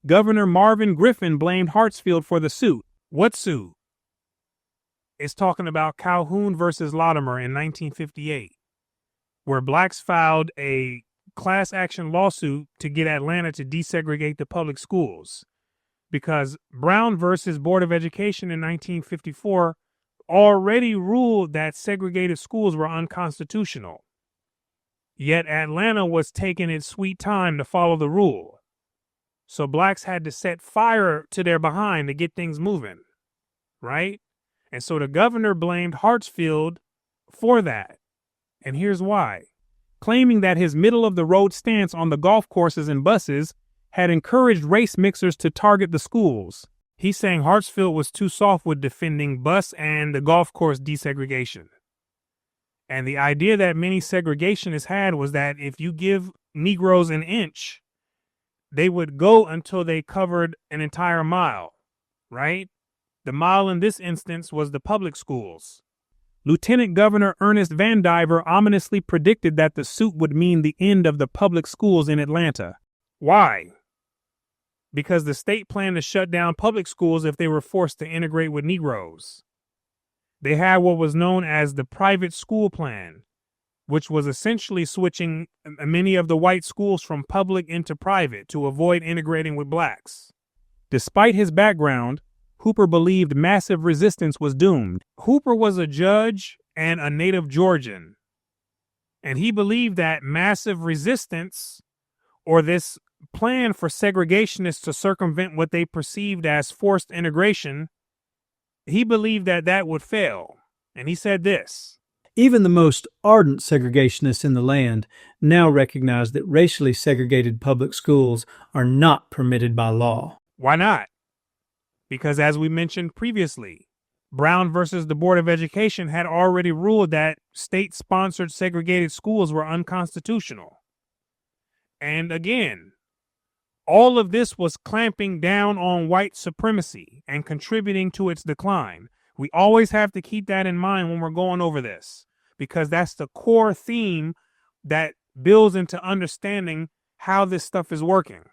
Governor Marvin Griffin blamed Hartsfield for the suit. What suit? It's talking about Calhoun versus Latimer in 1958, where blacks filed a class action lawsuit to get Atlanta to desegregate the public schools, because Brown versus Board of Education in 1954 already ruled that segregated schools were unconstitutional. Yet Atlanta was taking its sweet time to follow the rule. So blacks had to set fire to their behind to get things moving, right? And so the governor blamed Hartsfield for that. And here's why. Claiming that his middle-of-the-road stance on the golf courses and buses had encouraged race mixers to target the schools. He's saying Hartsfield was too soft with defending bus and the golf course desegregation. And the idea that many segregationists had was that if you give Negroes an inch, they would go until they covered an entire mile, right? The mile in this instance was the public schools. Lieutenant Governor Ernest Vandiver ominously predicted that the suit would mean the end of the public schools in Atlanta. Why? Because the state planned to shut down public schools if they were forced to integrate with Negroes. They had what was known as the private school plan, which was essentially switching many of the white schools from public into private to avoid integrating with blacks. Despite his background, Hooper believed massive resistance was doomed. Hooper was a judge and a native Georgian, and he believed that massive resistance, or this plan for segregationists to circumvent what they perceived as forced integration, he believed that that would fail. And he said this: "Even the most ardent segregationists in the land now recognize that racially segregated public schools are not permitted by law." Why not? Because as we mentioned previously, Brown versus the Board of Education had already ruled that state-sponsored segregated schools were unconstitutional. And again, all of this was clamping down on white supremacy and contributing to its decline. We always have to keep that in mind when we're going over this, because that's the core theme that builds into understanding how this stuff is working,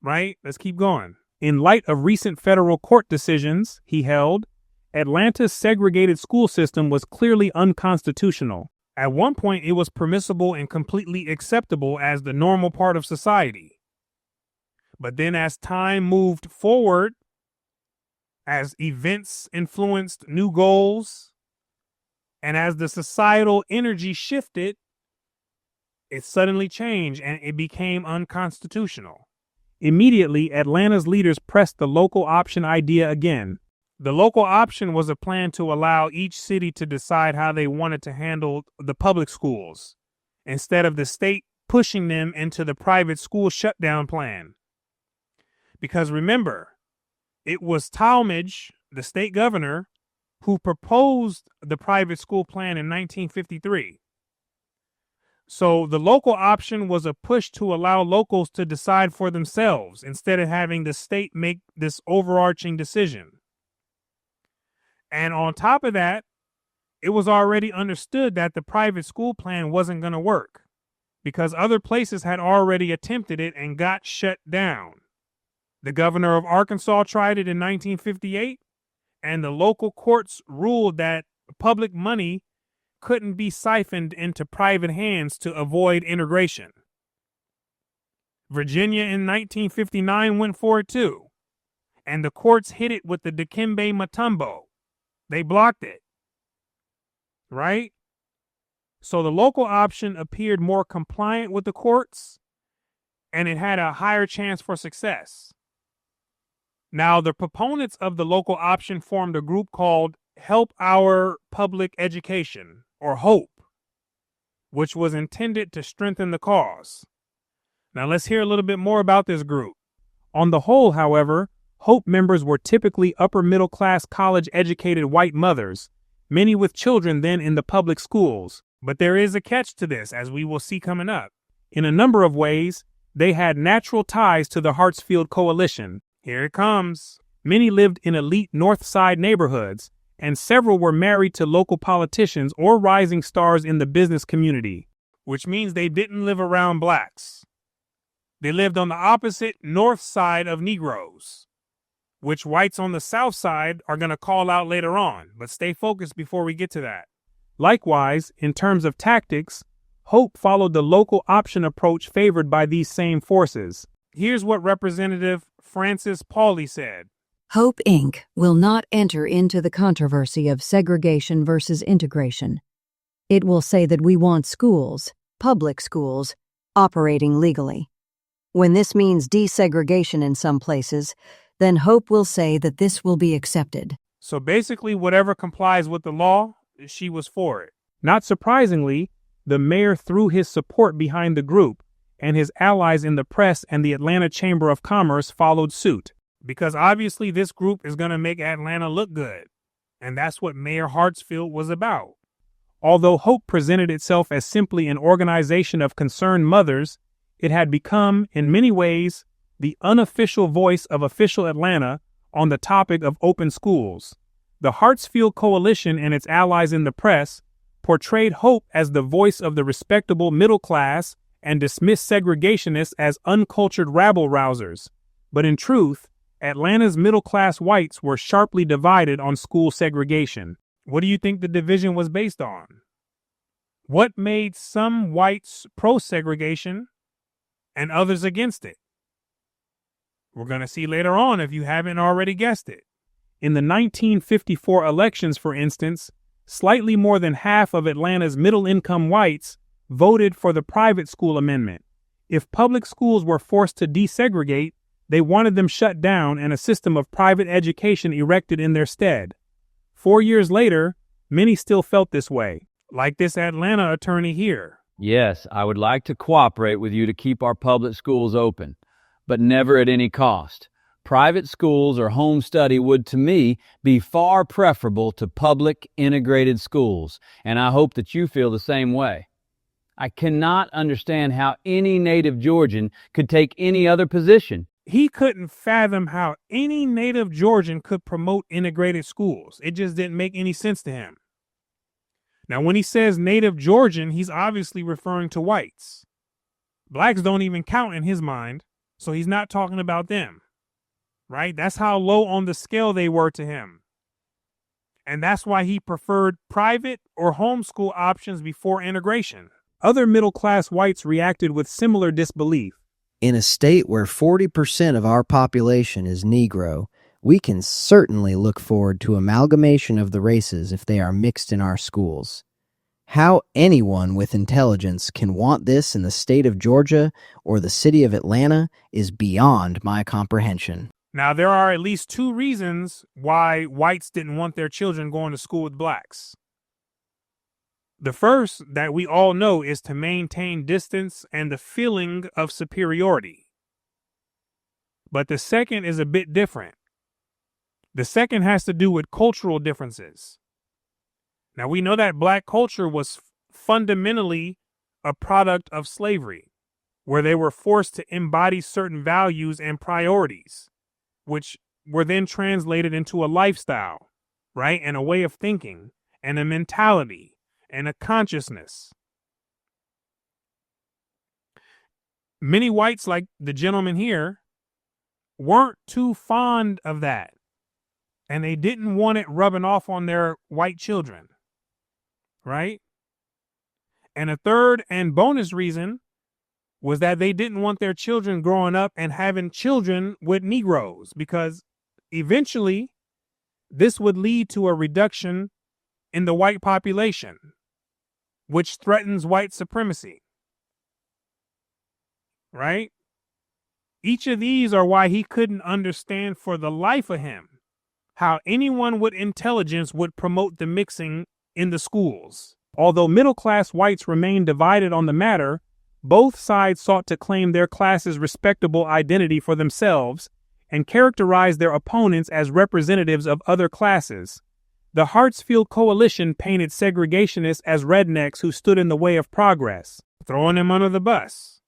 right? Let's keep going. In light of recent federal court decisions, he held, Atlanta's segregated school system was clearly unconstitutional. At one point, it was permissible and completely acceptable as the normal part of society. But then as time moved forward, as events influenced new goals, and as the societal energy shifted, it suddenly changed and it became unconstitutional. Immediately, Atlanta's leaders pressed the local option idea again. The local option was a plan to allow each city to decide how they wanted to handle the public schools, instead of the state pushing them into the private school shutdown plan. Because remember, it was Talmadge, the state governor, who proposed the private school plan in 1953. So the local option was a push to allow locals to decide for themselves instead of having the state make this overarching decision. And on top of that, it was already understood that the private school plan wasn't going to work because other places had already attempted it and got shut down. The governor of Arkansas tried it in 1958, and the local courts ruled that public money couldn't be siphoned into private hands to avoid integration. Virginia in 1959 went for it too, and the courts hit it with the Dikembe Mutombo. They blocked it, right? So the local option appeared more compliant with the courts, and it had a higher chance for success. Now, the proponents of the local option formed a group called Help Our Public Education, or HOPE, which was intended to strengthen the cause. Now, let's hear a little bit more about this group. On the whole, however, HOPE members were typically upper-middle-class college-educated white mothers, many with children then in the public schools. But there is a catch to this, as we will see coming up. In a number of ways, they had natural ties to the Hartsfield Coalition. Here it comes. Many lived in elite North Side neighborhoods, and several were married to local politicians or rising stars in the business community, which means they didn't live around blacks. They lived on the opposite north side of Negroes, which whites on the south side are going to call out later on, but stay focused before we get to that. Likewise, in terms of tactics, Hope followed the local option approach favored by these same forces. Here's what Representative Francis Pauley said. Hope, Inc. will not enter into the controversy of segregation versus integration. It will say that we want schools, public schools, operating legally. When this means desegregation in some places, then Hope will say that this will be accepted. So basically, whatever complies with the law, she was for it. Not surprisingly, the mayor threw his support behind the group, and his allies in the press and the Atlanta Chamber of Commerce followed suit. Because obviously this group is going to make Atlanta look good. And that's what Mayor Hartsfield was about. Although Hope presented itself as simply an organization of concerned mothers, it had become, in many ways, the unofficial voice of official Atlanta on the topic of open schools. The Hartsfield Coalition and its allies in the press portrayed Hope as the voice of the respectable middle class and dismissed segregationists as uncultured rabble-rousers. But in truth, Atlanta's middle-class whites were sharply divided on school segregation. What do you think the division was based on? What made some whites pro-segregation and others against it? We're going to see later on if you haven't already guessed it. In the 1954 elections, for instance, slightly more than half of Atlanta's middle-income whites voted for the private school amendment. If public schools were forced to desegregate, they wanted them shut down and a system of private education erected in their stead. 4 years later, many still felt this way, like this Atlanta attorney here. Yes, I would like to cooperate with you to keep our public schools open, but never at any cost. Private schools or home study would, to me, be far preferable to public integrated schools, and I hope that you feel the same way. I cannot understand how any native Georgian could take any other position. He couldn't fathom how any native Georgian could promote integrated schools. It just didn't make any sense to him. Now, when he says native Georgian, he's obviously referring to whites. Blacks don't even count in his mind, so he's not talking about them. Right? That's how low on the scale they were to him. And that's why he preferred private or homeschool options before integration. Other middle-class whites reacted with similar disbelief. In a state where 40% of our population is Negro, we can certainly look forward to amalgamation of the races if they are mixed in our schools. How anyone with intelligence can want this in the state of Georgia or the city of Atlanta is beyond my comprehension. Now, there are at least two reasons why whites didn't want their children going to school with blacks. The first, that we all know, is to maintain distance and the feeling of superiority. But the second is a bit different. The second has to do with cultural differences. Now, we know that black culture was fundamentally a product of slavery, where they were forced to embody certain values and priorities, which were then translated into a lifestyle, right? And a way of thinking, and a mentality, and a consciousness. Many whites, like the gentleman here, weren't too fond of that. And they didn't want it rubbing off on their white children, right? And a third and bonus reason was that they didn't want their children growing up and having children with Negroes, because eventually this would lead to a reduction in the white population, which threatens white supremacy, right? Each of these are why he couldn't understand for the life of him how anyone with intelligence would promote the mixing in the schools. Although middle-class whites remained divided on the matter, both sides sought to claim their class's respectable identity for themselves and characterize their opponents as representatives of other classes. The Hartsfield Coalition painted segregationists as rednecks who stood in the way of progress, throwing them under the bus,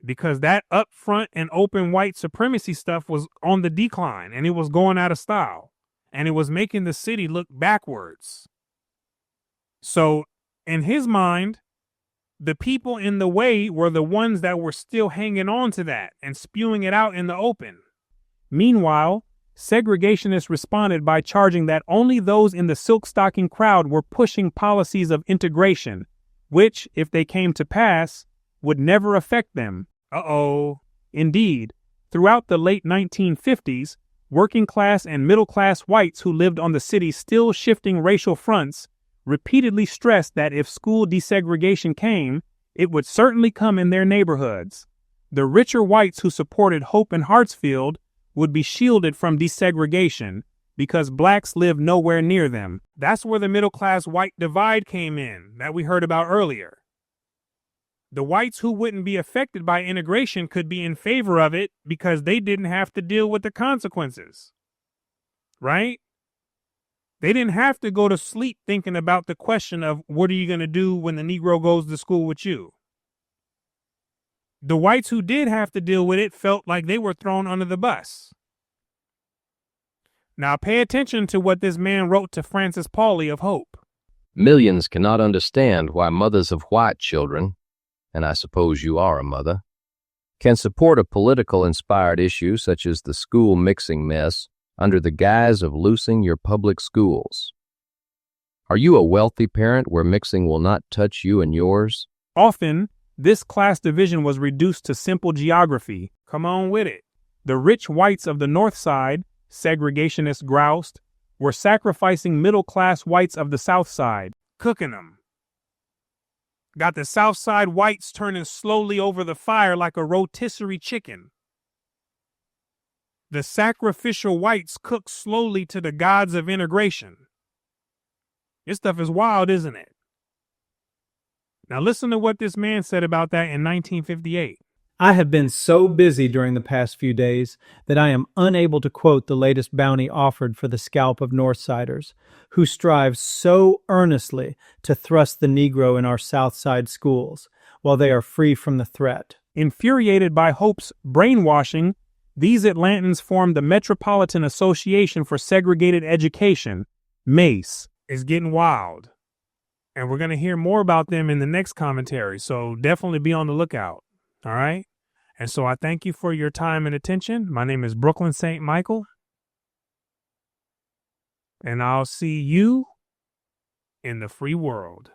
because that upfront and open white supremacy stuff was on the decline, and it was going out of style, and it was making the city look backwards. So in his mind, The people in the way were the ones that were still hanging on to that and spewing it out in the open. Meanwhile, segregationists responded by charging that only those in the silk stocking crowd were pushing policies of integration, which, if they came to pass, would never affect them. Indeed, throughout the late 1950s, working class and middle class whites who lived on the city's still shifting racial fronts repeatedly stressed that if school desegregation came, it would certainly come in their neighborhoods. The richer whites who supported Hope and Hartsfield would be shielded from desegregation because blacks lived nowhere near them. That's where the middle class white divide came in that we heard about earlier. The whites who wouldn't be affected by integration could be in favor of it because they didn't have to deal with the consequences. Right? They didn't have to go to sleep thinking about the question of what are you going to do when the Negro goes to school with you? The whites who did have to deal with it felt like they were thrown under the bus. Now pay attention to what this man wrote to Francis Pauley of Hope. Millions cannot understand why mothers of white children, and I suppose you are a mother, can support a political-inspired issue such as the school mixing mess under the guise of loosing your public schools. Are you a wealthy parent where mixing will not touch you and yours? Often, this class division was reduced to simple geography. Come on with it. The rich whites of the North Side, segregationists groused, were sacrificing middle-class whites of the South Side, cooking them. Got the South Side whites turning slowly over the fire like a rotisserie chicken. The sacrificial whites cook slowly to the gods of integration. This stuff is wild, isn't it? Now listen to what this man said about that in 1958. I have been so busy during the past few days that I am unable to quote the latest bounty offered for the scalp of Northsiders, who strive so earnestly to thrust the Negro in our Southside schools, while they are free from the threat. Infuriated by Hope's brainwashing, these Atlantans formed the Metropolitan Association for Segregated Education, MACE. It's getting wild. And we're going to hear more about them in the next commentary, so definitely be on the lookout. All right? And so I thank you for your time and attention. My name is Brooklyn St. Michael. And I'll see you in the free world.